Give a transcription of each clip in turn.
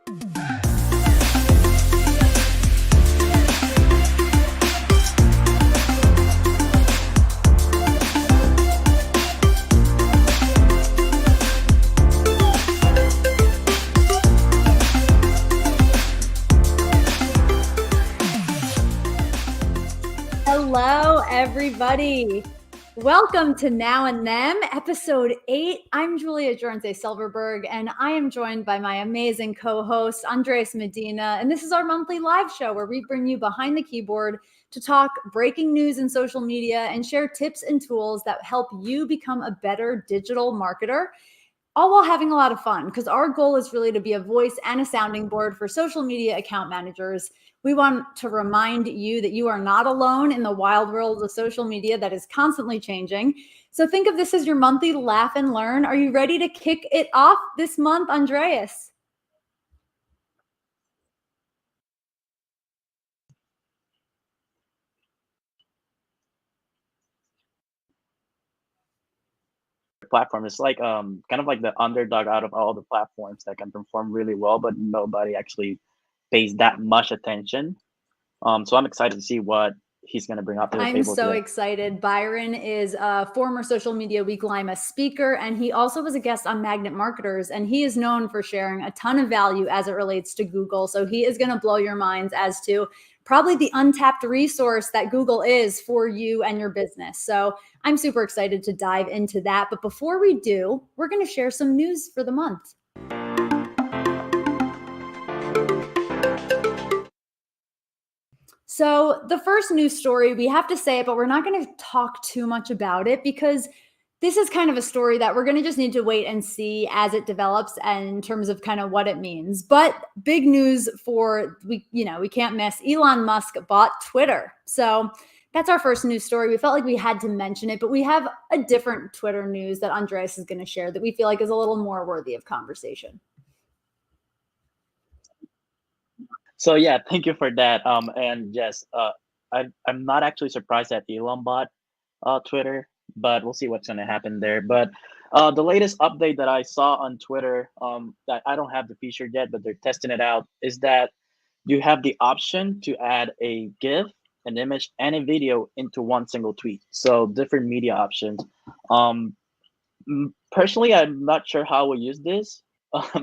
Hello, everybody. Welcome to Now and Them, episode 8. I'm Julia Jornsay-Silverberg, and I am joined by my amazing co-host, Andres Medina. And this is our monthly live show where we bring you behind the keyboard to talk breaking news in social media and share tips and tools that help you become a better digital marketer, all while having a lot of fun, because our goal is really to be a voice and a sounding board for social media account managers. We want to remind you that you are not alone in the wild world of social media that is constantly changing. So think of this as your monthly laugh and learn. Are you ready to kick it off this month, Andreas? Platform. It's like kind of like the underdog out of all the platforms that can perform really well, but nobody actually pays that much attention. So I'm excited to see what he's going to bring up to the table. I'm so today. excited. Byron is a former Social Media Week Lima speaker, and he also was a guest on Magnet Marketers, and he is known for sharing a ton of value as it relates to Google. So he is going to blow your minds as to probably the untapped resource that Google is for you and your business. So I'm super excited to dive into that. But before we do, we're going to share some news for the month. So the first news story, we have to say it, but we're not going to talk too much about it because this is kind of a story that we're going to just need to wait and see as it develops and in terms of kind of what it means. But big news we can't miss. Elon Musk bought Twitter. So that's our first news story. We felt like we had to mention it, but we have a different Twitter news that Andreas is going to share that we feel like is a little more worthy of conversation. So yeah, thank you for that. And yes, I'm not actually surprised that Elon bought Twitter, but we'll see what's going to happen there. But the latest update that I saw on Twitter, that I don't have the feature yet, but they're testing it out, is that you have the option to add a GIF, an image, and a video into one single tweet. So different media options. Personally, I'm not sure how we'll use this,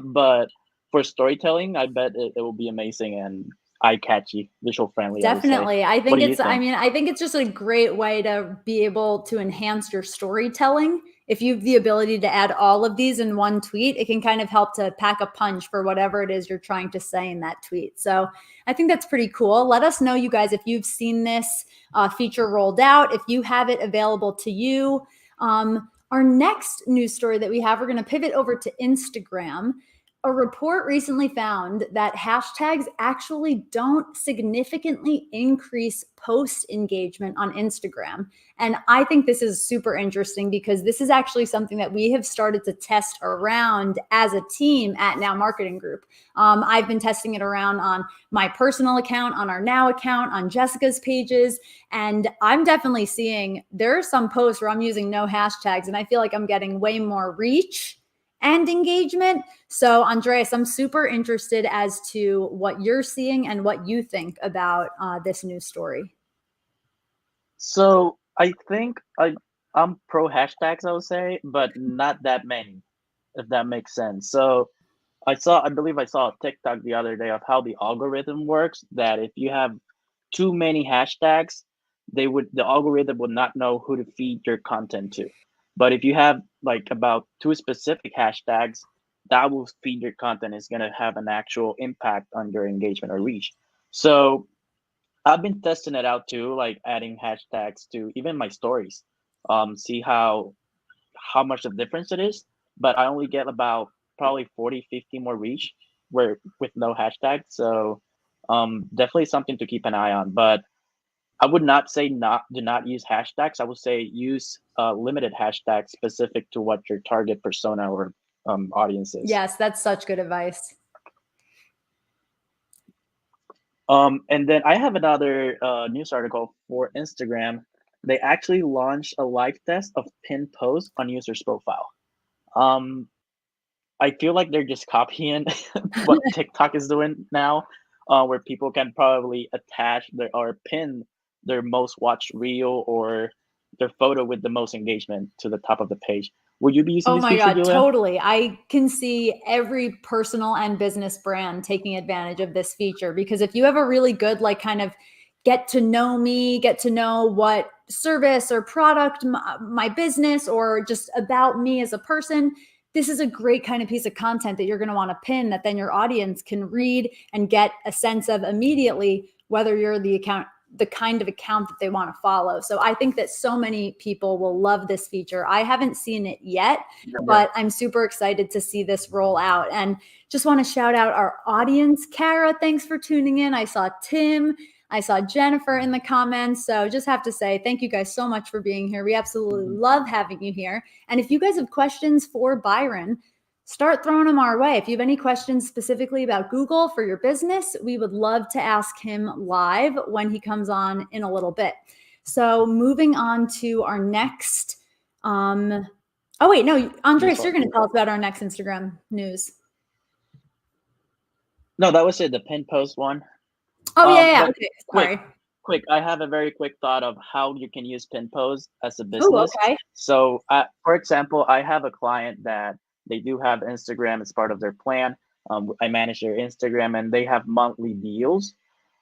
but for storytelling, I bet it will be amazing and eye-catchy, visual-friendly. Definitely. I What think do you think? I think it's just a great way to be able to enhance your storytelling. If you have the ability to add all of these in one tweet, it can kind of help to pack a punch for whatever it is you're trying to say in that tweet. So I think that's pretty cool. Let us know, you guys, if you've seen this feature rolled out, if you have it available to you. Our next news story that we have, we're going to pivot over to Instagram. A report recently found that hashtags actually don't significantly increase post engagement on Instagram. And I think this is super interesting because this is actually something that we have started to test around as a team at Now Marketing Group. I've been testing it around on my personal account, on our Now account, on Jessica's pages. And I'm definitely seeing there are some posts where I'm using no hashtags and I feel like I'm getting way more reach and engagement. So Andreas, I'm super interested as to what you're seeing and what you think about this news story. So I think I'm pro hashtags, I would say, but not that many, if that makes sense. So I believe I saw a TikTok the other day of how the algorithm works, that if you have too many hashtags, the algorithm would not know who to feed your content to. But if you have like about 2 specific hashtags, that will feed your content, is going to have an actual impact on your engagement or reach. So I've been testing it out too, like adding hashtags to even my stories, see how much of difference it is. But I only get about probably 40, 50 more reach where with no hashtag. So definitely something to keep an eye on. But I would not say do not use hashtags. I would say use limited hashtags specific to what your target persona or audience is. Yes, that's such good advice. And then I have another news article for Instagram. They actually launched a live test of pinned posts on users' profile. I feel like they're just copying what TikTok is doing now, where people can probably attach their or pin their most watched reel or their photo with the most engagement to the top of the page. Would you be using Oh this my feature, God, Julia? totally. I can see every personal and business brand taking advantage of this feature because if you have a really good, like, kind of get to know me, get to know what service or product my business or just about me as a person, this is a great kind of piece of content that you're going to want to pin that then your audience can read and get a sense of immediately whether you're the kind of account that they want to follow. So I think that so many people will love this feature. I haven't seen it yet, but I'm super excited to see this roll out. And just want to shout out our audience. Kara, thanks for tuning in. I saw Tim. I saw Jennifer in the comments. So just have to say thank you guys so much for being here. We absolutely love having you here. And if you guys have questions for Byron, start throwing them our way. If you have any questions specifically about Google for your business, we would love to ask him live when he comes on in a little bit. So moving on to our next, oh wait, no, Andres, you're going to tell us about our next Instagram news. No, that was it, the pin post one. Oh yeah. Okay, sorry. Quick, I have a very quick thought of how you can use pin posts as a business. Oh, okay. So, for example, I have a client that they do have Instagram as part of their plan. I manage their Instagram, and they have monthly deals.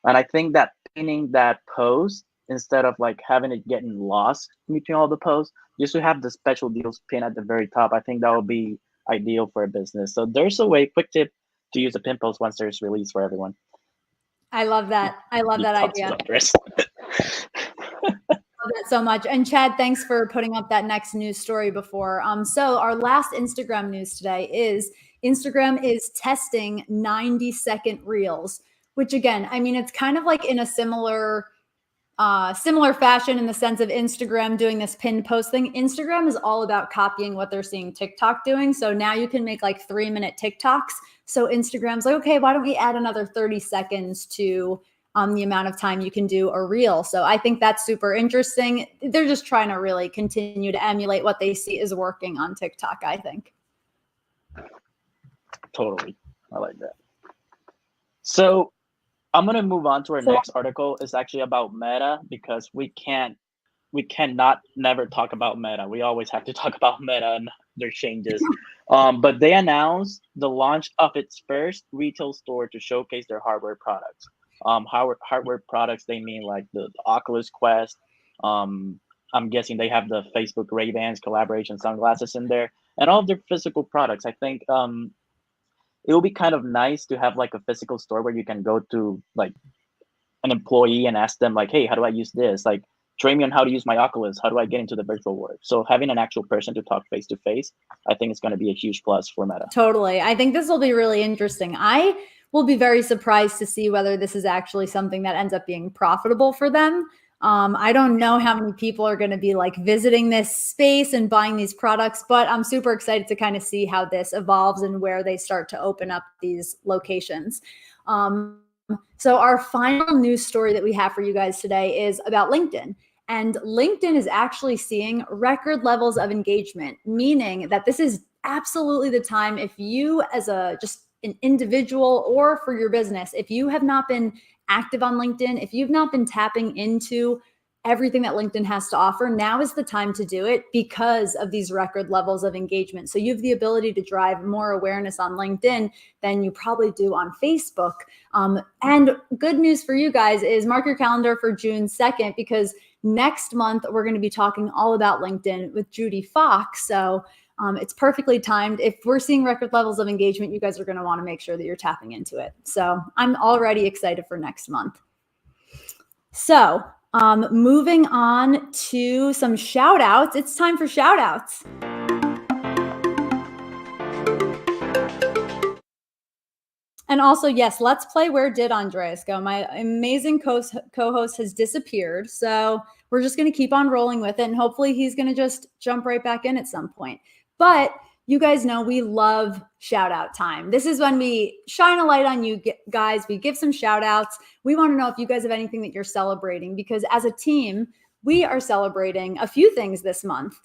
And I think that pinning that post instead of like having it getting lost between all the posts, just to have the special deals pin at the very top, I think that would be ideal for a business. So there's a way, quick tip, to use a pin post once there's release for everyone. I love that. I love that idea. Love that so much. And Chad, thanks for putting up that next news story before. So our last Instagram news today is Instagram is testing 90-second reels, which again, I mean, it's kind of like in a similar fashion in the sense of Instagram doing this pinned post thing. Instagram is all about copying what they're seeing TikTok doing. So now you can make like 3-minute TikToks. So Instagram's like, okay, why don't we add another 30 seconds to the amount of time you can do a reel? So I think that's super interesting. They're just trying to really continue to emulate what they see is working on TikTok, I think. Totally. I like that. So I'm going to move on to our next article. It's actually about Meta because we cannot never talk about Meta. We always have to talk about Meta and their changes. But they announced the launch of its first retail store to showcase their hardware products. Hardware products, they mean like the Oculus Quest. I'm guessing they have the Facebook Ray-Bans collaboration sunglasses in there and all of their physical products. I think it will be kind of nice to have like a physical store where you can go to like an employee and ask them like, hey, how do I use this? Like, train me on how to use my Oculus. How do I get into the virtual world? So having an actual person to talk face to face, I think it's going to be a huge plus for Meta. Totally. I think this will be really interesting. I will be very surprised to see whether this is actually something that ends up being profitable for them. I don't know how many people are going to be like visiting this space and buying these products, but I'm super excited to kind of see how this evolves and where they start to open up these locations. So our final news story that we have for you guys today is about LinkedIn. And LinkedIn is actually seeing record levels of engagement, meaning that this is absolutely the time if you as just an individual or for your business, if you have not been active on LinkedIn, if you've not been tapping into everything that LinkedIn has to offer, now is the time to do it because of these record levels of engagement. So you have the ability to drive more awareness on LinkedIn than you probably do on Facebook. And good news for you guys is mark your calendar for June 2nd, because next month we're going to be talking all about LinkedIn with Judy Fox. So it's perfectly timed. If we're seeing record levels of engagement, you guys are going to want to make sure that you're tapping into it. So I'm already excited for next month. So moving on to some shout outs. It's time for shout outs. And also, yes, let's play Where Did Andreas Go? My amazing co-host has disappeared. So we're just going to keep on rolling with it. And hopefully he's going to just jump right back in at some point. But you guys know we love shout out time. This is when we shine a light on you guys. We give some shout outs. We want to know if you guys have anything that you're celebrating, because as a team, we are celebrating a few things this month.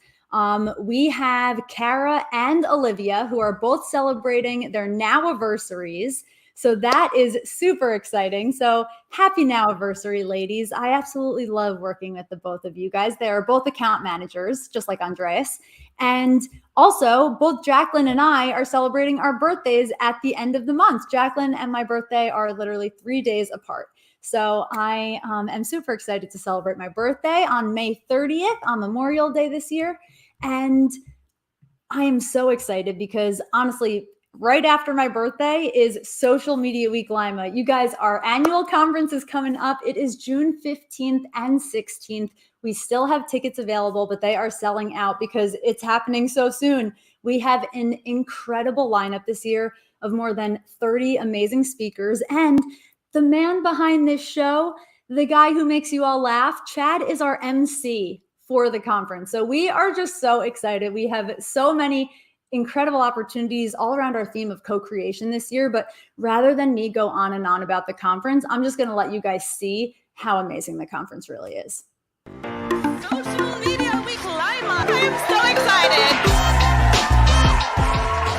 We have Kara and Olivia, who are both celebrating their now-anniversaries. So that is super exciting. So happy now-anniversary, ladies. I absolutely love working with the both of you guys. They are both account managers, just like Andreas. And also, both Jacqueline and I are celebrating our birthdays at the end of the month. Jacqueline and my birthday are literally 3 days apart. So I am super excited to celebrate my birthday on May 30th, on Memorial Day this year. And I am so excited because honestly, right after my birthday is Social Media Week Lima. You guys, our annual conference is coming up. It is June 15th and 16th. We still have tickets available, but they are selling out because it's happening so soon. We have an incredible lineup this year of more than 30 amazing speakers. And the man behind this show, the guy who makes you all laugh, Chad, is our MC for the conference. So we are just so excited. We have so many incredible opportunities all around our theme of co-creation this year. But rather than me go on and on about the conference, I'm just going to let you guys see how amazing the conference really is. Social Media Week Lima. I am so excited.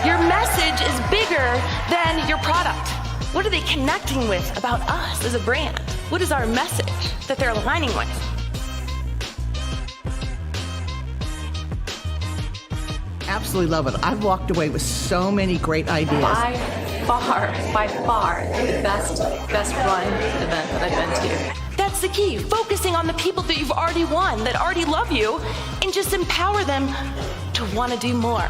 Your message is bigger than your product. What are they connecting with about us as a brand? What is our message that they're aligning with? Absolutely love it. I've walked away with so many great ideas. By far, the best run event that I've been to. That's the key. Focusing on the people that you've already won, that already love you, and just empower them to want to do more.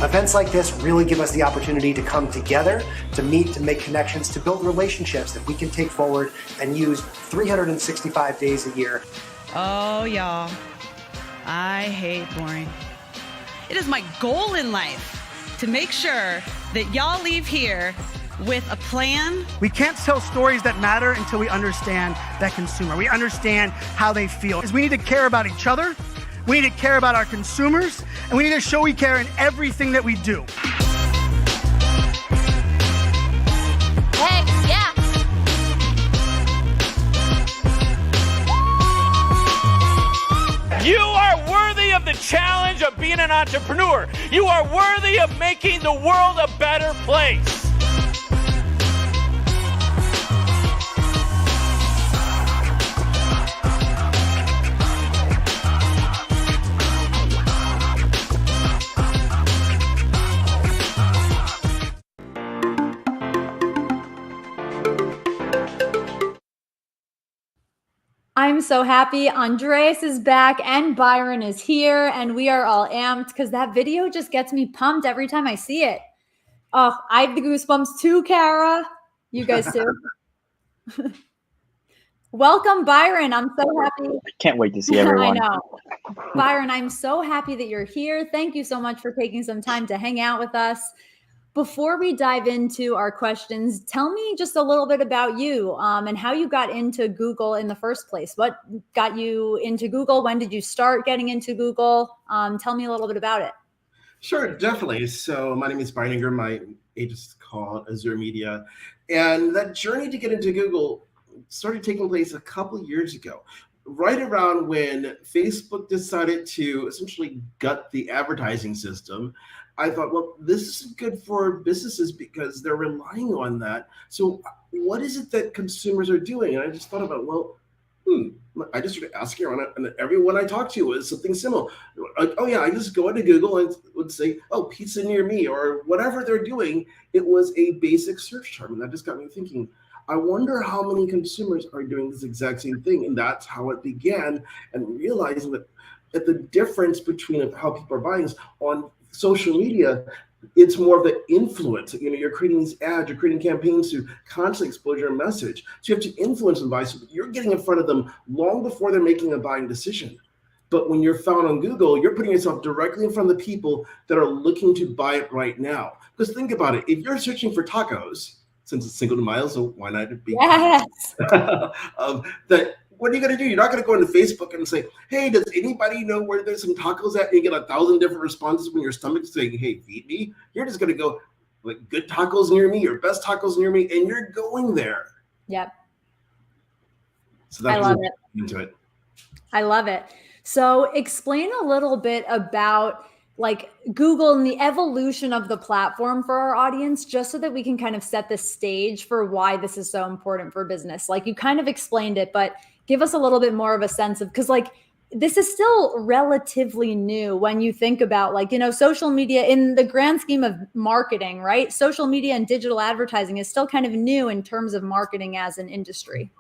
Events like this really give us the opportunity to come together, to meet, to make connections, to build relationships that we can take forward and use 365 days a year. Oh, y'all, I hate boring. It is my goal in life to make sure that y'all leave here with a plan. We can't tell stories that matter until we understand that consumer. We understand how they feel. We need to care about each other. We need to care about our consumers, and we need to show we care in everything that we do. Hey, yeah. You are worthy of the challenge of being an entrepreneur. You are worthy of making the world a better place. I'm so happy Andreas is back and Byron is here and we are all amped because that video just gets me pumped every time I see it. Oh, I have the goosebumps too, Kara. You guys too. Welcome, Byron. I'm so happy. I can't wait to see everyone. I know. Byron, I'm so happy that you're here. Thank you so much for taking some time to hang out with us. Before we dive into our questions, tell me just a little bit about you and how you got into Google in the first place. What got you into Google? When did you start getting into Google? Tell me a little bit about it. Sure, definitely. So my name is Byron Ingraham. My agency is called Azure Media. And that journey to get into Google started taking place a couple of years ago, right around when Facebook decided to essentially gut the advertising system. I thought, well, this is good for businesses because they're relying on that. So what is it that consumers are doing? And I just thought about, well, I just started asking around, and everyone I talked to was something similar. Like, oh yeah, I just go into Google and would say, oh, pizza near me, or whatever they're doing. It was a basic search term. And that just got me thinking, I wonder how many consumers are doing this exact same thing. And that's how it began, and realizing that the difference between how people are buying is on social media, it's more of the influence. You know, you're creating these ads, you're creating campaigns to constantly expose your message. So you have to influence them by, so you're getting in front of them long before they're making a buying decision. But when you're found on Google, you're putting yourself directly in front of the people that are looking to buy it right now. Because think about it, if you're searching for tacos, since it's Cinco de Mayo, so why not it be? Yes. What are you going to do? You're not going to go into Facebook and say, hey, does anybody know where there's some tacos at? And you get 1,000 different responses when your stomach's saying, hey, feed me. You're just going to go, like, good tacos near me or best tacos near me, and you're going there. Yep. So that's I love really it. into it. I love it. So explain a little bit about like Google and the evolution of the platform for our audience, just so that we can kind of set the stage for why this is so important for business. Like you kind of explained it, but give us a little bit more of a sense of, because like this is still relatively new when you think about like, social media in the grand scheme of marketing, right? Social media and digital advertising is still kind of new in terms of marketing as an industry.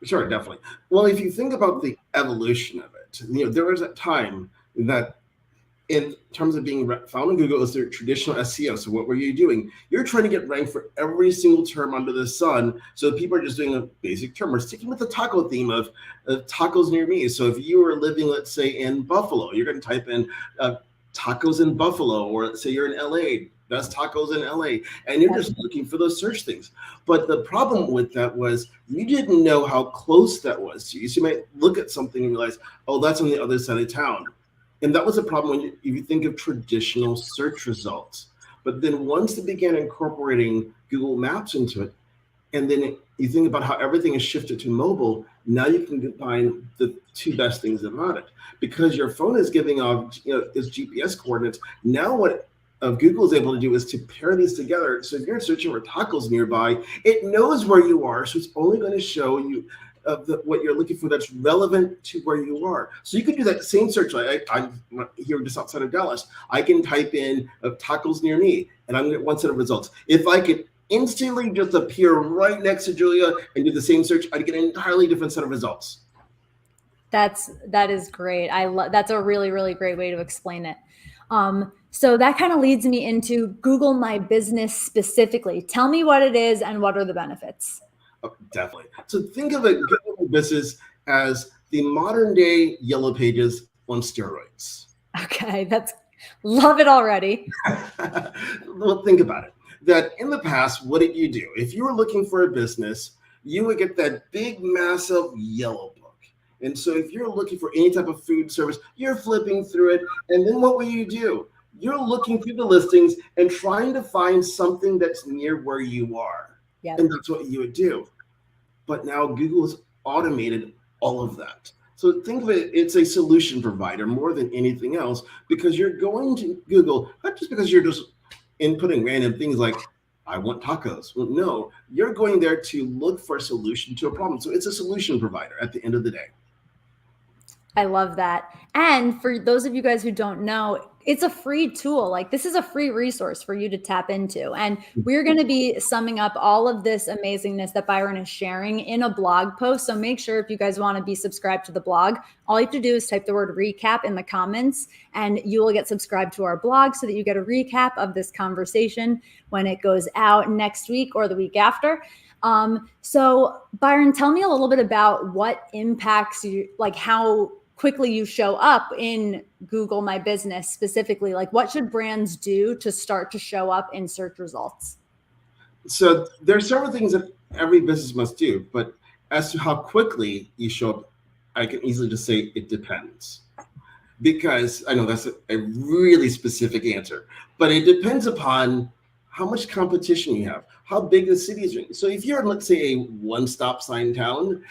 Sure, definitely. Well, if you think about the evolution of it, there was a time that in terms of being found on Google as their traditional SEO. So what were you doing? You're trying to get ranked for every single term under the sun. So people are just doing a basic term. We're sticking with the taco theme of tacos near me. So if you were living, let's say, in Buffalo, you're going to type in tacos in Buffalo, or let's say you're in LA, best tacos in LA, and you're just looking for those search things. But the problem with that was you didn't know how close that was to you. So you might look at something and realize, oh, that's on the other side of town. And that was a problem when if you think of traditional search results. But then once they began incorporating Google Maps into it, and then you think about how everything is shifted to mobile, now you can find the two best things about it. Because your phone is giving off its GPS coordinates, now what Google is able to do is to pair these together. So if you're searching for tacos nearby, it knows where you are, so it's only going to show you what you're looking for that's relevant to where you are. So you could do that same search. I'm here just outside of Dallas. I can type in tacos near me, and I'm going to get one set of results. If I could instantly just appear right next to Julia and do the same search, I'd get an entirely different set of results. That is great. That's a really, really great way to explain it. So that kind of leads me into Google My Business specifically. Tell me what it is and what are the benefits. Oh, definitely. So think of Google My Business as the modern day Yellow Pages on steroids. Okay, love it already. Well, think about it. That in the past, what did you do? If you were looking for a business, you would get that big, massive yellow book. And so if you're looking for any type of food service, you're flipping through it. And then what will you do? You're looking through the listings and trying to find something that's near where you are. Yep. And that's what you would do. But now Google has automated all of that. So think of it, it's a solution provider more than anything else, because you're going to Google, not just because you're just inputting random things like, I want tacos. Well, no, you're going there to look for a solution to a problem. So it's a solution provider at the end of the day. I love that. And for those of you guys who don't know, it's a free tool. Like this is a free resource for you to tap into. And we're going to be summing up all of this amazingness that Byron is sharing in a blog post. So make sure if you guys want to be subscribed to the blog, all you have to do is type the word recap in the comments and you will get subscribed to our blog so that you get a recap of this conversation when it goes out next week or the week after. So Byron, tell me a little bit about what impacts you, like how quickly you show up in Google My Business specifically. Like what should brands do to start to show up in search results? So there are several things that every business must do, but as to how quickly you show up, I can easily just say it depends. Because I know that's a really specific answer, but it depends upon how much competition you have, how big the city is. So if you're in, let's say, a one-stop sign town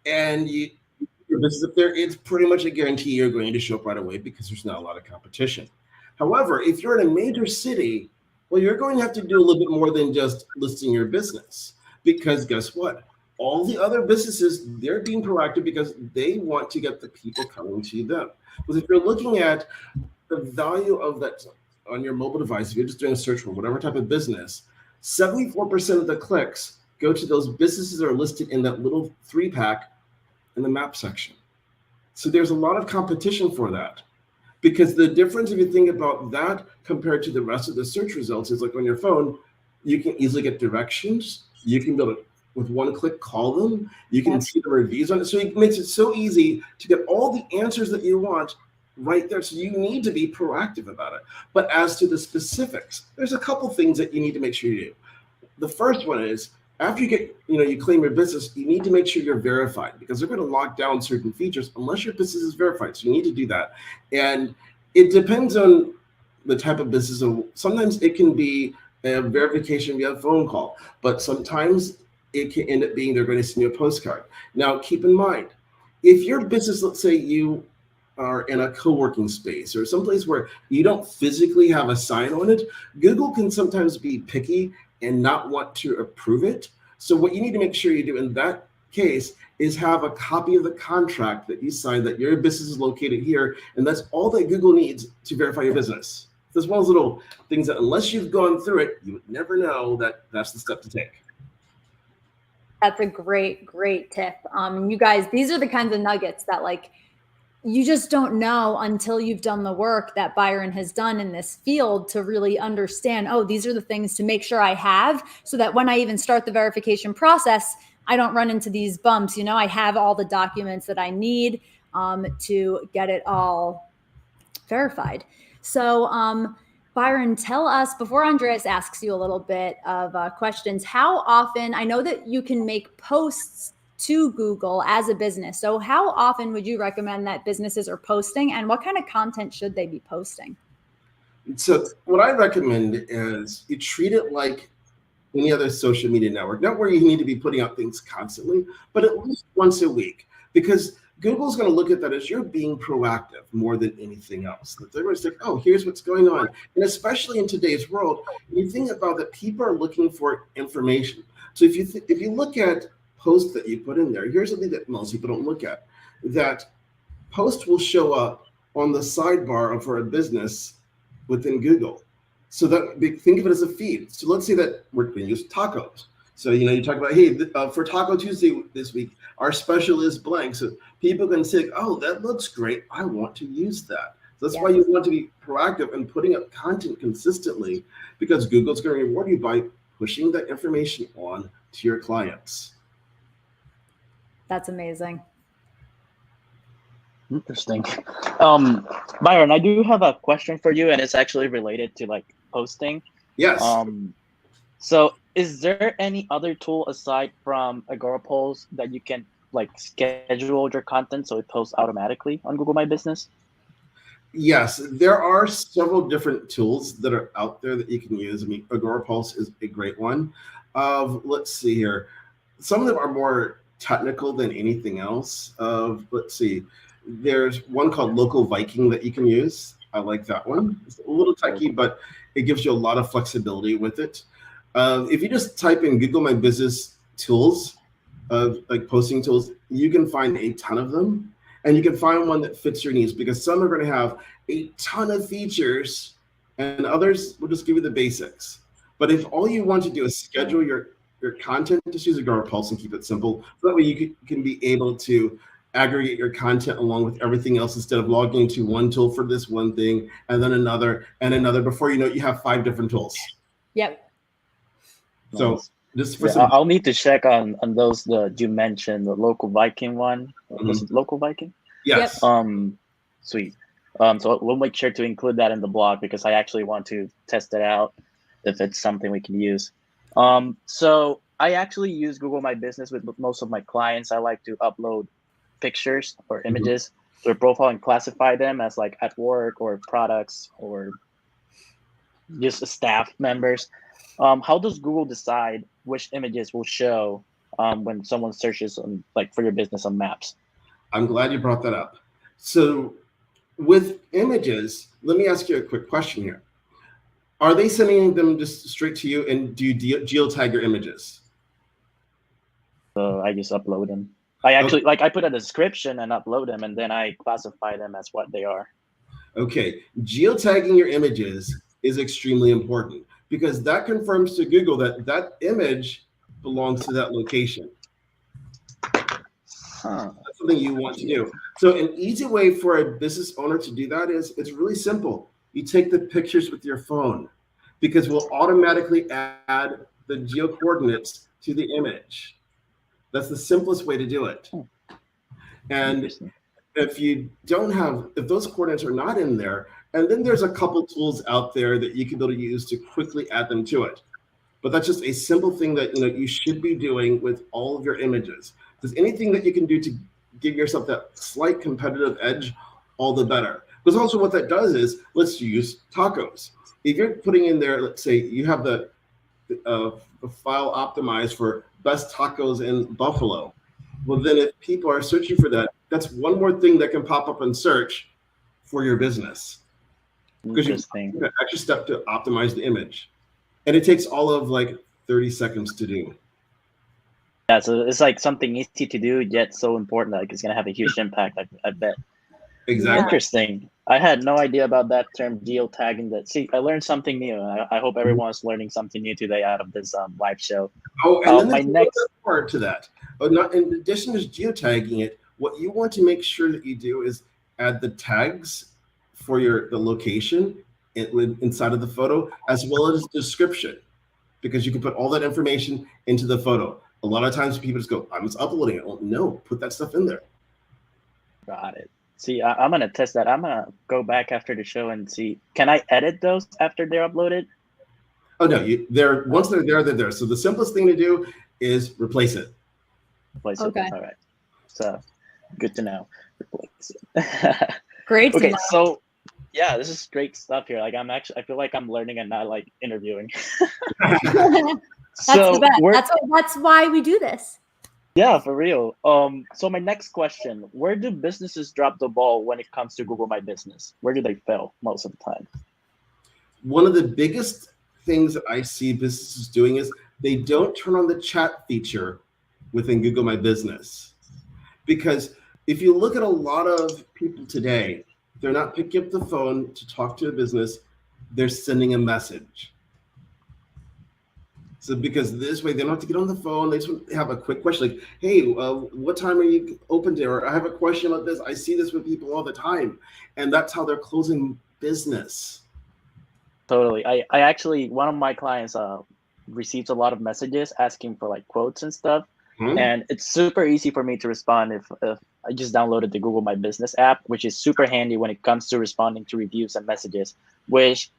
and your business up there, it's pretty much a guarantee you're going to show up right away because there's not a lot of competition. However, if you're in a major city, well, you're going to have to do a little bit more than just listing your business, because guess what? All the other businesses, they're being proactive because they want to get the people coming to them. Because if you're looking at the value of that on your mobile device, if you're just doing a search for whatever type of business, 74% of the clicks go to those businesses that are listed in that little 3-pack in the map section. So there's a lot of competition for that, because the difference, if you think about that compared to the rest of the search results, is like on your phone, you can easily get directions. You can build it with one click, call them. You can see the reviews on it. So it makes it so easy to get all the answers that you want right there. So you need to be proactive about it. But as to the specifics, there's a couple things that you need to make sure you do. The first one is, after you get, you claim your business, you need to make sure you're verified, because they're going to lock down certain features unless your business is verified. So you need to do that. And it depends on the type of business. So sometimes it can be a verification via phone call, but sometimes it can end up being they're going to send you a postcard. Now, keep in mind, if your business, let's say you are in a co-working space or someplace where you don't physically have a sign on it, Google can sometimes be picky and not want to approve it. So what you need to make sure you do in that case is have a copy of the contract that you signed that your business is located here, and that's all that Google needs to verify your business. There's one of those little things that unless you've gone through it, you would never know that that's the step to take. That's a great, great tip. You guys, these are the kinds of nuggets that like you just don't know until you've done the work that Byron has done in this field to really understand, oh, these are the things to make sure I have so that when I even start the verification process, I don't run into these bumps. You know, I have all the documents that I need to get it all verified. So, Byron, tell us, before Andreas asks you a little bit of questions, how often, I know that you can make posts to Google as a business. So how often would you recommend that businesses are posting, and what kind of content should they be posting? So what I recommend is you treat it like any other social media network, not where you need to be putting out things constantly, but at least once a week, because Google's going to look at that as you're being proactive more than anything else. That they're going to say, oh, here's what's going on. And especially in today's world, you think about that people are looking for information. So if you look at posts that you put in there, here's something that most people don't look at. That post will show up on the sidebar for a business within Google. So that think of it as a feed. So let's say that we're going to use tacos. So, you talk about, hey, for Taco Tuesday this week, our special is blank. So people can say, oh, that looks great. I want to use that. So that's why you want to be proactive and putting up content consistently, because Google's going to reward you by pushing that information on to your clients. That's amazing. Interesting. Byron, I do have a question for you, and it's actually related to like posting. Yes. So is there any other tool aside from Agorapulse that you can like schedule your content so it posts automatically on Google My Business? Yes, there are several different tools that are out there that you can use. I mean, Agorapulse is a great one. Let's see here. Some of them are more technical than anything else. Let's see. There's one called Local Viking that you can use. I like that one. It's a little techy, but it gives you a lot of flexibility with it. If you just type in Google My Business tools, like posting tools, you can find a ton of them, and you can find one that fits your needs, because some are going to have a ton of features and others will just give you the basics. But if all you want to do is schedule your content, just use Agorapulse and keep it simple. So that way you can be able to aggregate your content along with everything else instead of logging into one tool for this one thing and then another and another. Before you know it, you have 5 different tools. Yep. So just for I'll need to check on those that you mentioned, the Local Viking one. Was it Local Viking? Yes. Sweet. So we'll make sure to include that in the blog, because I actually want to test it out if it's something we can use. So I actually use Google My Business with most of my clients. I like to upload pictures or images to their profile and classify them as like at work or products or just staff members. How does Google decide which images will show when someone searches on like for your business on Maps? I'm glad you brought that up. So with images, let me ask you a quick question here. Are they sending them just straight to you, and do you geotag your images? So I just upload them. I actually I put a description and upload them, and then I classify them as what they are. Okay, geotagging your images is extremely important, because that confirms to Google that that image belongs to that location. That's something you want to do. So an easy way for a business owner to do that is, it's really simple. You take the pictures with your phone, because we'll automatically add the geo coordinates to the image. That's the simplest way to do it. And if you don't have, if those coordinates are not in there, and then there's a couple tools out there that you can be able to use to quickly add them to it. But that's just a simple thing that you should be doing with all of your images. Because anything that you can do to give yourself that slight competitive edge, all the better. Because also what that does is, let's use tacos. If you're putting in there, let's say you have the a file optimized for best tacos in Buffalo. Well, then if people are searching for that, that's one more thing that can pop up in search for your business. Because you take an extra step to optimize the image. And it takes all of like 30 seconds to do. Yeah, so it's like something easy to do, yet so important. Like it's gonna have a huge impact. I bet. Exactly. Interesting. I had no idea about that term, geotagging. That see, I learned something new. I hope everyone's learning something new today out of this live show. Oh, and then there's another part to that. Not in addition to geotagging it, what you want to make sure that you do is add the tags for the location inside of the photo, as well as description, because you can put all that information into the photo. A lot of times people just go, I'm just uploading it. Well, no, put that stuff in there. Got it. See, I'm going to test that. I'm going to go back after the show and see. Can I edit those after they're uploaded? Oh, no. Once they're there, they're there. So the simplest thing to do is replace it. Replace it. All right. So good to know. Replace it. Great. Okay, so yeah, this is great stuff here. Like I feel like I'm learning and not like interviewing. That's the best. That's why we do this. Yeah, for real. So my next question, where do businesses drop the ball when it comes to Google My Business? Where do they fail most of the time? One of the biggest things that I see businesses doing is they don't turn on the chat feature within Google My Business. Because if you look at a lot of people today, they're not picking up the phone to talk to a business, they're sending a message. So because this way they don't have to get on the phone, they just want to have a quick question like, hey, what time are you open to? Or I have a question about this. I see this with people all the time. And that's how they're closing business. Totally. I actually, one of my clients receives a lot of messages asking for like quotes and stuff. And it's super easy for me to respond if I just downloaded the Google My Business app, which is super handy when it comes to responding to reviews and messages, which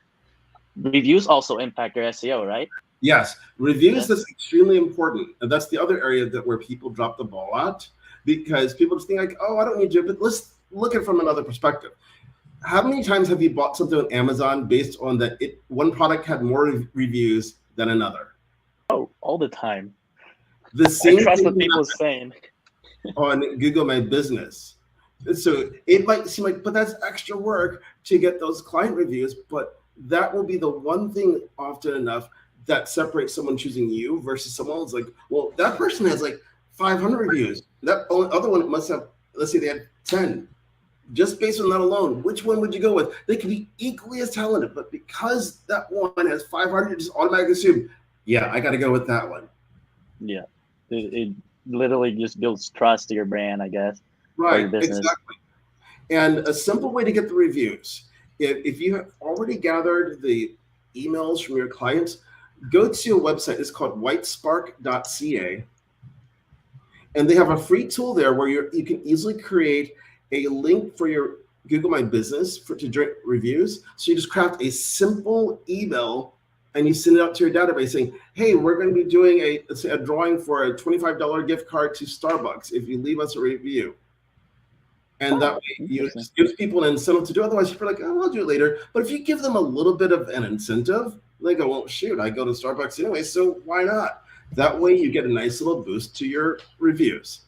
reviews also impact your SEO, right? Yes, reviews is extremely important. And that's the other area where people drop the ball at, because people just think like, oh, I don't need to, but let's look at it from another perspective. How many times have you bought something on Amazon based on that one product had more reviews than another? Oh, all the time. The same I trust thing what people saying on Google My Business. So it might seem like, but that's extra work to get those client reviews, but that will be the one thing often enough that separates someone choosing you versus someone else. Like, well, that person has like 500 reviews. That other one must have, let's say they had 10. Just based on that alone, which one would you go with? They could be equally as talented, but because that one has 500, just automatically assume, yeah, I got to go with that one. Yeah. It literally just builds trust to your brand, I guess. Right, your business. exactly. And a simple way to get the reviews, if you have already gathered the emails from your clients, go to a website. It's called whitespark.ca. And they have a free tool there where you can easily create a link for your Google My Business to generate reviews. So you just craft a simple email and you send it out to your database saying, hey, we're going to be doing let's say a drawing for a $25 gift card to Starbucks if you leave us a review. And that way it gives people an incentive to do it. Otherwise, you're like, oh, I'll do it later. But if you give them a little bit of an incentive, they go, well, shoot, I go to Starbucks anyway, so why not? That way you get a nice little boost to your reviews.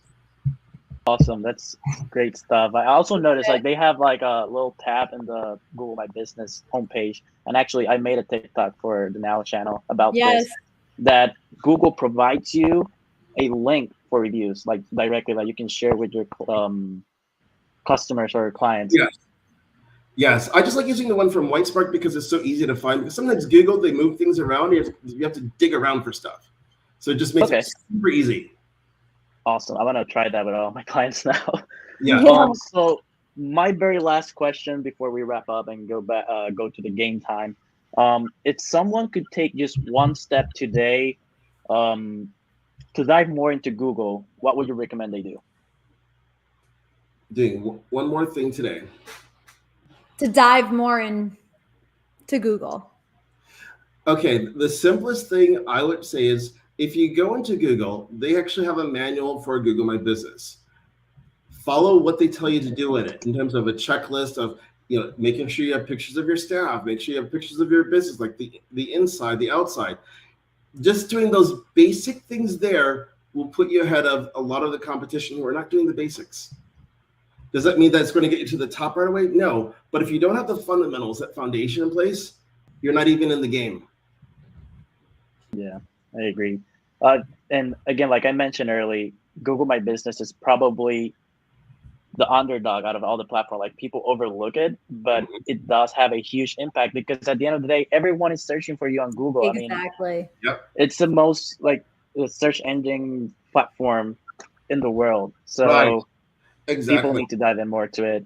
Awesome. That's great stuff. I also noticed like they have like a little tab in the Google My Business homepage. And actually I made a TikTok for the Now channel about this, that Google provides you a link for reviews, like directly, like you can share with your customers or clients. Yes. I just like using the one from Whitespark because it's so easy to find. Because sometimes Google, they move things around. You have to dig around for stuff. So it just makes it super easy. Awesome. I'm gonna try that with all my clients now. Yeah. So my very last question before we wrap up and go to the game time. If someone could take just one step today to dive more into Google, what would you recommend they do? Doing one more thing today. To dive more into Google. Okay, the simplest thing I would say is if you go into Google, they actually have a manual for Google My Business. Follow what they tell you to do in it in terms of a checklist of, making sure you have pictures of your staff, make sure you have pictures of your business, like the inside, the outside. just doing those basic things there will put you ahead of a lot of the competition who are not doing the basics. Does that mean that it's going to get you to the top right away? No. But if you don't have the fundamentals, that foundation in place, you're not even in the game. Yeah, I agree. And again, like I mentioned earlier, Google My Business is probably the underdog out of all the platforms. Like people overlook it, but it does have a huge impact because at the end of the day, everyone is searching for you on Google. Exactly. It's the most like the search engine platform in the world. So Right. Exactly. People need to dive in more to it.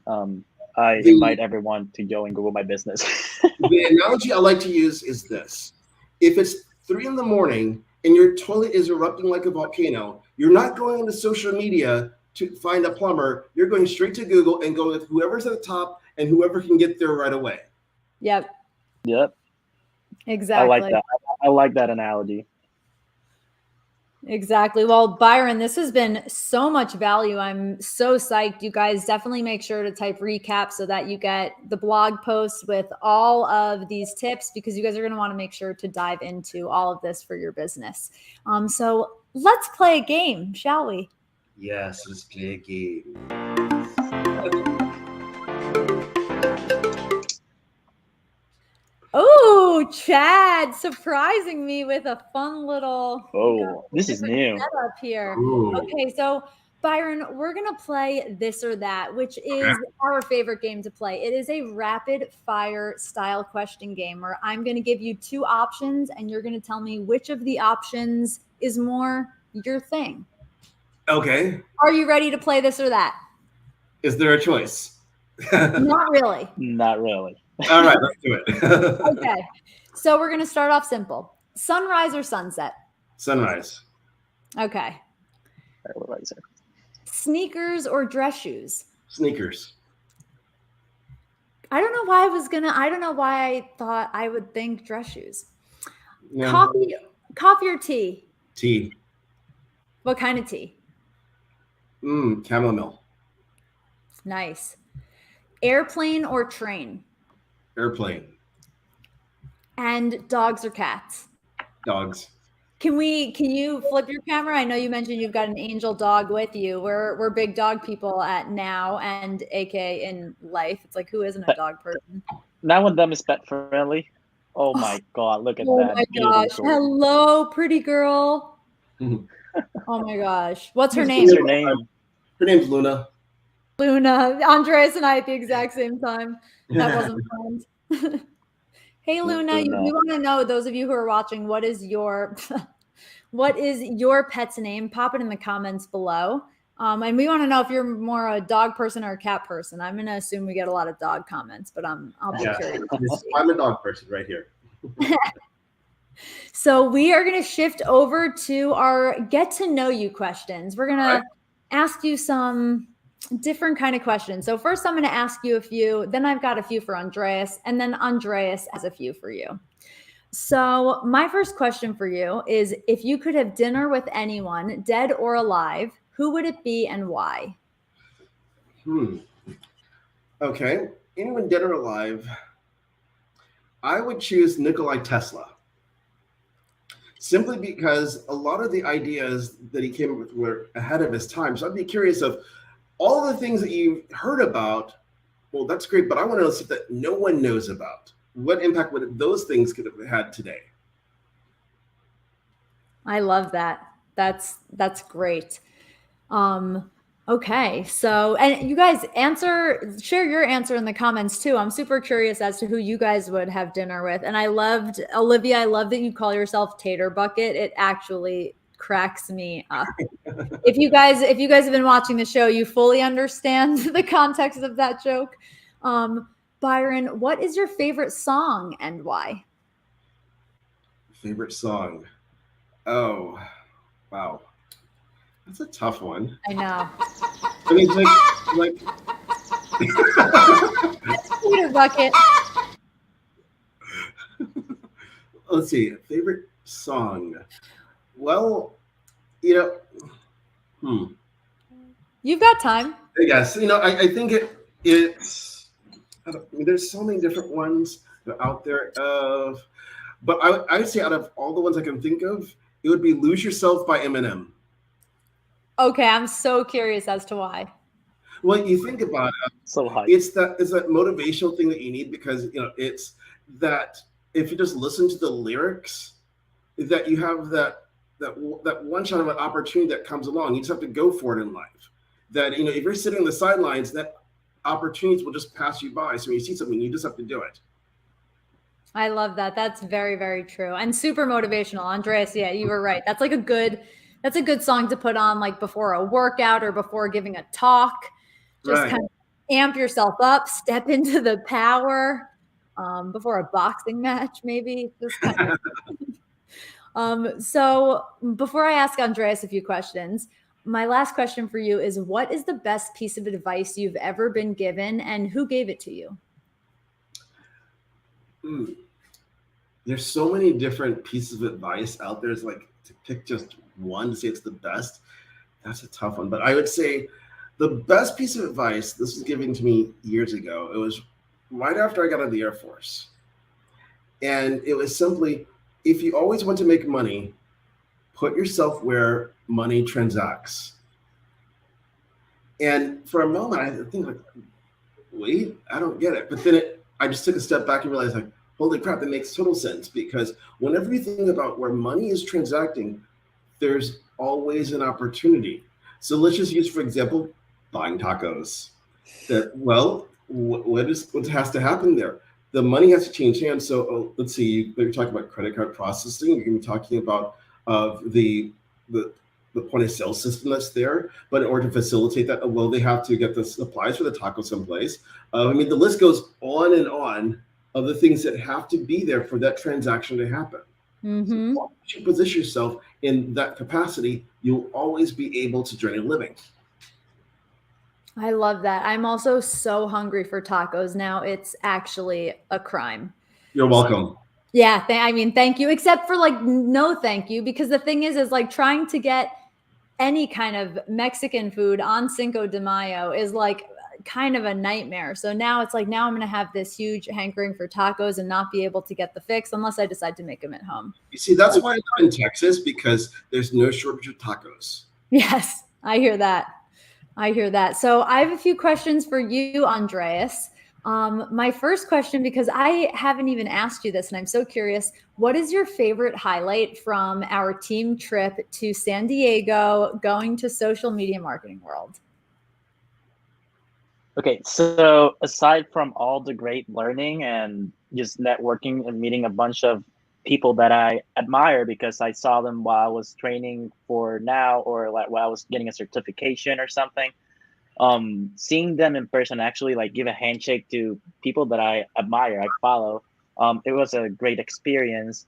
I invite everyone to go and Google My Business. The analogy I like to use is this. If it's 3 a.m. and your toilet is erupting like a volcano, you're not going into social media to find a plumber. You're going straight to Google and go with whoever's at the top and whoever can get there right away. Yep. Exactly. I like that. I like that analogy. Exactly. Well, Byron, this has been so much value. I'm so psyched. You guys definitely make sure to type recap so that you get the blog post with all of these tips because you guys are going to want to make sure to dive into all of this for your business. So let's play a game, shall we? Yes, let's play a game. Oh, Chad, surprising me with a fun little this is new setup here. Ooh. Okay, so Byron, we're going to play This or That, which is our favorite game to play. It is a rapid fire style question game where I'm going to give you 2 options and you're going to tell me which of the options is more your thing. Okay. Are you ready to play This or That? Is there a choice? Not really. Not really. All right, let's do it. Okay. So we're going to start off simple. Sunrise or sunset? Sunrise. Okay. Sneakers or dress shoes? Sneakers. I don't know why I thought I would think dress shoes. Yeah. Coffee or tea? Tea. What kind of tea? Chamomile. Nice. Airplane or train? Airplane. And dogs or cats? Dogs. Can you flip your camera? I know you mentioned you've got an angel dog with you. We're big dog people at now and AK in life. It's like, who isn't a dog person? Now one of them is pet friendly. Oh my God, look at that. Oh my gosh. Hello, pretty girl. Oh my gosh. What's her name? What's her name? Her name's Luna. Luna. Andreas and I at the exact same time. That wasn't planned. Hey, Luna, we want to know, those of you who are watching, what is your pet's name? Pop it in the comments below. And we want to know if you're more a dog person or a cat person. I'm going to assume we get a lot of dog comments, but I'll be curious. I'm a dog person right here. So we are going to shift over to our get to know you questions. We're going to ask you some different kind of questions. So first I'm going to ask you a few, then I've got a few for Andreas, and then Andreas has a few for you. So my first question for you is, if you could have dinner with anyone, dead or alive, who would it be and why? Okay. Anyone dead or alive, I would choose Nikola Tesla. Simply because a lot of the ideas that he came up with were ahead of his time. So I'd be curious of all the things that you've heard about. Well, that's great, but I want to know stuff that no one knows about. What impact would those things could have had today? I love that. That's great. Okay. So, and you guys share your answer in the comments too. I'm super curious as to who you guys would have dinner with. And I loved, Olivia, I love that you call yourself Tater Bucket. It actually cracks me up. If you guys have been watching the show, you fully understand the context of that joke. Byron, what is your favorite song and why? Favorite song? Oh, wow. That's a tough one. I know. I mean, like Tater Bucket. Let's see. Favorite song? Well, You've got time. Yes. I think it's. There's so many different ones that are out there. But I would say out of all the ones I can think of, it would be Lose Yourself by Eminem. Okay, I'm so curious as to why. Well, you think about it, So high. it's that motivational thing that you need, because it's that if you just listen to the lyrics, that you have that one shot of an opportunity that comes along. You just have to go for it in life. That if you're sitting on the sidelines, that opportunities will just pass you by. So when you see something, you just have to do it. I love that. That's very, very true. And super motivational. Andreas, yeah, you were right. That's a good song to put on like before a workout or before giving a talk. Just Right. kind of amp yourself up, step into the power before a boxing match, maybe. Just kind of. So before I ask Andreas a few questions, my last question for you is, what is the best piece of advice you've ever been given, and who gave it to you? There's so many different pieces of advice out there. It's like to pick just one to say it's the best. That's a tough one. But I would say the best piece of advice, this was given to me years ago. It was right after I got out of the Air Force. And it was simply, if you always want to make money, put yourself where money transacts. And for a moment, I think like, wait, I don't get it. But then I just took a step back and realized like, holy crap, that makes total sense. Because whenever you think about where money is transacting, there's always an opportunity. So let's just use, for example, buying tacos. What has to happen there? The money has to change hands. So let's see, you're talking about credit card processing. You're going to be talking about the point of sale system that's there. But in order to facilitate that, they have to get the supplies for the taco someplace. The list goes on and on of the things that have to be there for that transaction to happen. Mm-hmm. So once you position yourself in that capacity, you'll always be able to earn a living. I love that. I'm also so hungry for tacos now. It's actually a crime. You're welcome. Yeah. Thank you. Except for like, no, thank you. Because the thing is like trying to get any kind of Mexican food on Cinco de Mayo is like kind of a nightmare. So now it's like, now I'm going to have this huge hankering for tacos and not be able to get the fix unless I decide to make them at home. You see, that's why I live in Texas, because there's no shortage of tacos. Yes, I hear that. So I have a few questions for you, Andreas. My first question, because I haven't even asked you this and I'm so curious, what is your favorite highlight from our team trip to San Diego going to Social Media Marketing World? Okay, so aside from all the great learning and just networking and meeting a bunch of people that I admire because I saw them while I was training for now, or like while I was getting a certification or something, seeing them in person, actually like give a handshake to people that I admire, I follow, it was a great experience.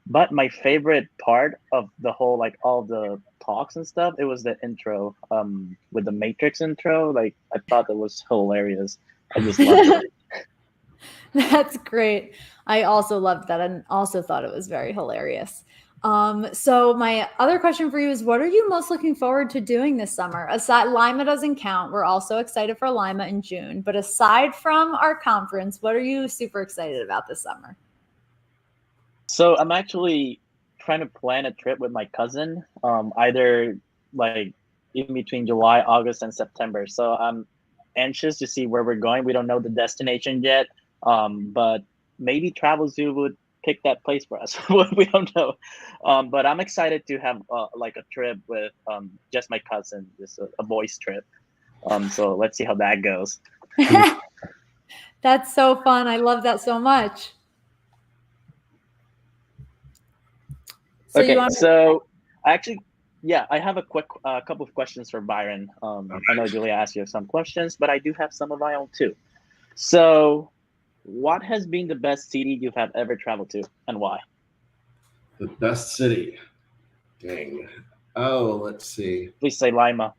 But my favorite part of the whole, like all the talks and stuff, it was the intro, with the Matrix intro. Like I thought that was hilarious. I just loved it. That's great. I also loved that and also thought it was very hilarious. So my other question for you is, what are you most looking forward to doing this summer? Aside, Lima doesn't count. We're also excited for Lima in June. But aside from our conference, what are you super excited about this summer? So I'm actually trying to plan a trip with my cousin, either like in between July, August, and September. So I'm anxious to see where we're going. We don't know the destination yet, but maybe Travelzoo would pick that place for us. We don't know. But I'm excited to have like a trip with just my cousin, just a boys trip. So let's see how that goes. That's so fun. I love that so much. So okay, so actually, yeah, I have a quick couple of questions for Byron. I know Julia asked you some questions, but I do have some of my own too. So what has been the best city you have ever traveled to and why? The best city? Dang. Oh, let's see. Please say Lima.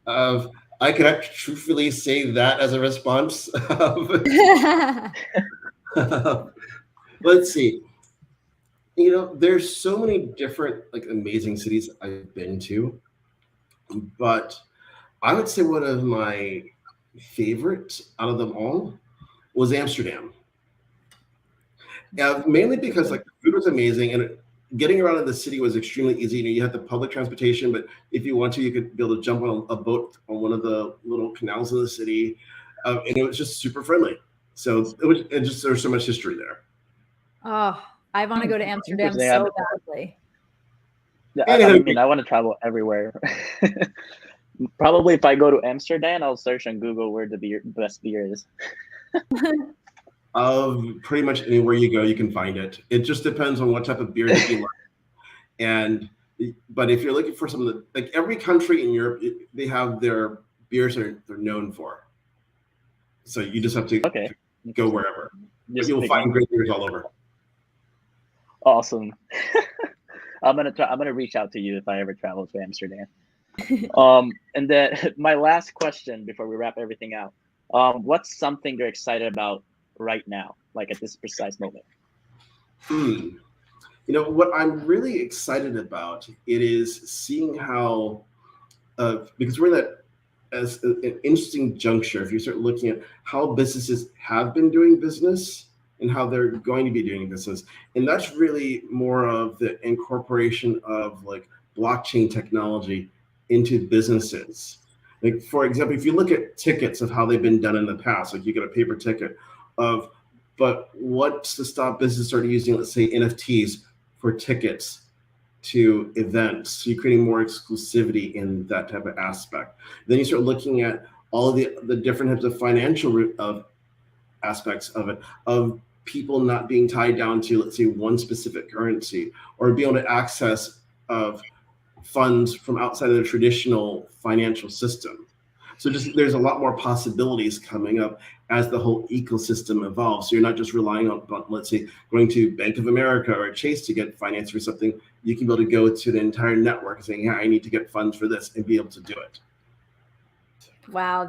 I could truthfully say that as a response. Let's see. There's so many different like amazing cities I've been to, but I would say one of my favorite out of them all was Amsterdam. Yeah, mainly because like the food was amazing and getting around in the city was extremely easy. You had the public transportation, but if you want to, you could be able to jump on a boat on one of the little canals in the city, and it was just super friendly. So there's so much history there. Oh, I want to go to Amsterdam Interesting. so badly. Yeah, I mean, I want to travel everywhere. Probably if I go to Amsterdam, I'll search on Google where the best beer is. Pretty much anywhere you go, you can find it. It just depends on what type of beer that you like. But if you're looking for some of the, like every country in Europe, they have their beers they're known for. So you just have to go wherever. You'll find great beers all over. Awesome. I'm gonna reach out to you if I ever travel to Amsterdam. And then my last question before we wrap everything out. What's something you're excited about right now, like at this precise moment? You know what I'm really excited about, it is seeing how because we're that as an interesting juncture. If you start looking at how businesses have been doing business and how they're going to be doing business, and that's really more of the incorporation of like blockchain technology into businesses. Like for example, if you look at tickets of how they've been done in the past, like you get a paper ticket but what's to stop business starting using, let's say, NFTs for tickets to events? So you're creating more exclusivity in that type of aspect. Then you start looking at all of the different types of financial aspects of it, of people not being tied down to, let's say, one specific currency, or be able to access of funds from outside of the traditional financial system. So just there's a lot more possibilities coming up as the whole ecosystem evolves. So you're not just relying on, let's say, going to Bank of America or Chase to get finance for something. You can be able to go to the entire network and saying, yeah, I need to get funds for this, and be able to do it. Wow,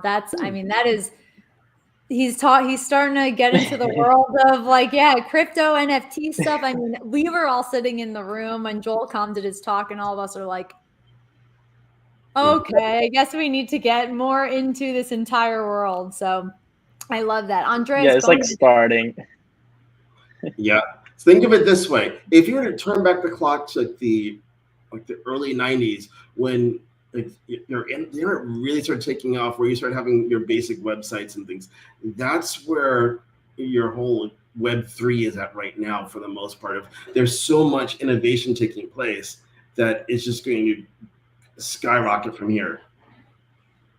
he's starting to get into the world of like, crypto NFT stuff. I mean, we were all sitting in the room when Joel did his talk, and all of us are like, okay, I guess we need to get more into this entire world. So I love that. Andreas, yeah, it's like starting. Yeah. Think of it this way. If you were to turn back the clock to the early 90s, when your internet really started taking off, where you started having your basic websites and things, that's where your whole Web3 is at right now for the most part. There's so much innovation taking place that it's just going to skyrocket from here.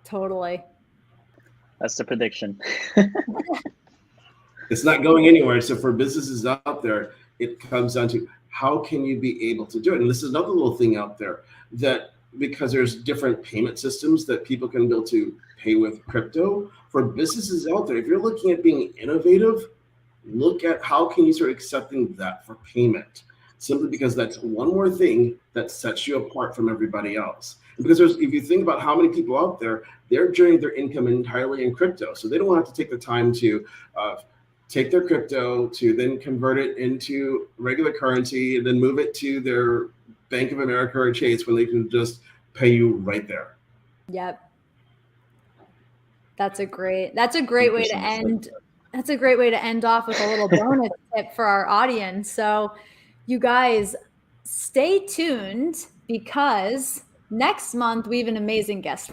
Totally. That's the prediction. It's not going anywhere. So for businesses out there, it comes down to how can you be able to do it? And this is another little thing out there, that because there's different payment systems that people can be able to pay with crypto. For businesses out there, if you're looking at being innovative, look at how can you start accepting that for payment. Simply because that's one more thing that sets you apart from everybody else. Because if you think about how many people out there, they're generating their income entirely in crypto. So they don't have to take the time to take their crypto to then convert it into regular currency and then move it to their Bank of America or Chase, when they can just pay you right there. Yep. That's a great way to end. That's a great way to end off with a little bonus tip for our audience. So you guys stay tuned, because next month we have an amazing guest.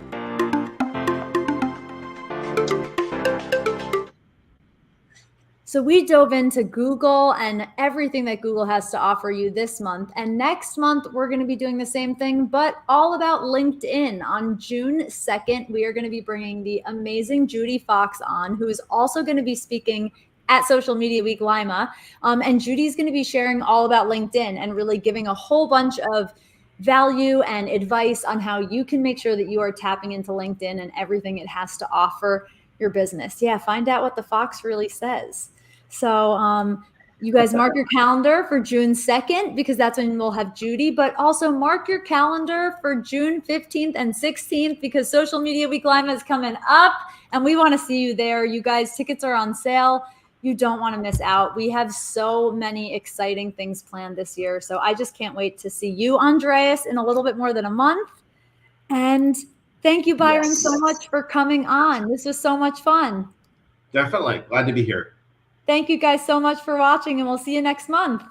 So we dove into Google and everything that Google has to offer you this month. And next month, we're going to be doing the same thing, but all about LinkedIn. On June 2nd, we are going to be bringing the amazing Judy Fox on, who is also going to be speaking at Social Media Week Lima. And Judy's going to be sharing all about LinkedIn and really giving a whole bunch of value and advice on how you can make sure that you are tapping into LinkedIn and everything it has to offer your business. Yeah, find out what the Fox really says. So you guys mark your calendar for June 2nd, because that's when we'll have Judy, but also mark your calendar for June 15th and 16th, because Social Media Week Lima is coming up and we want to see you there. You guys, tickets are on sale. You don't want to miss out. We have so many exciting things planned this year. So I just can't wait to see you, Andreas, in a little bit more than a month. And thank you, Byron, so much for coming on. This was so much fun. Definitely. Glad to be here. Thank you guys so much for watching, and we'll see you next month.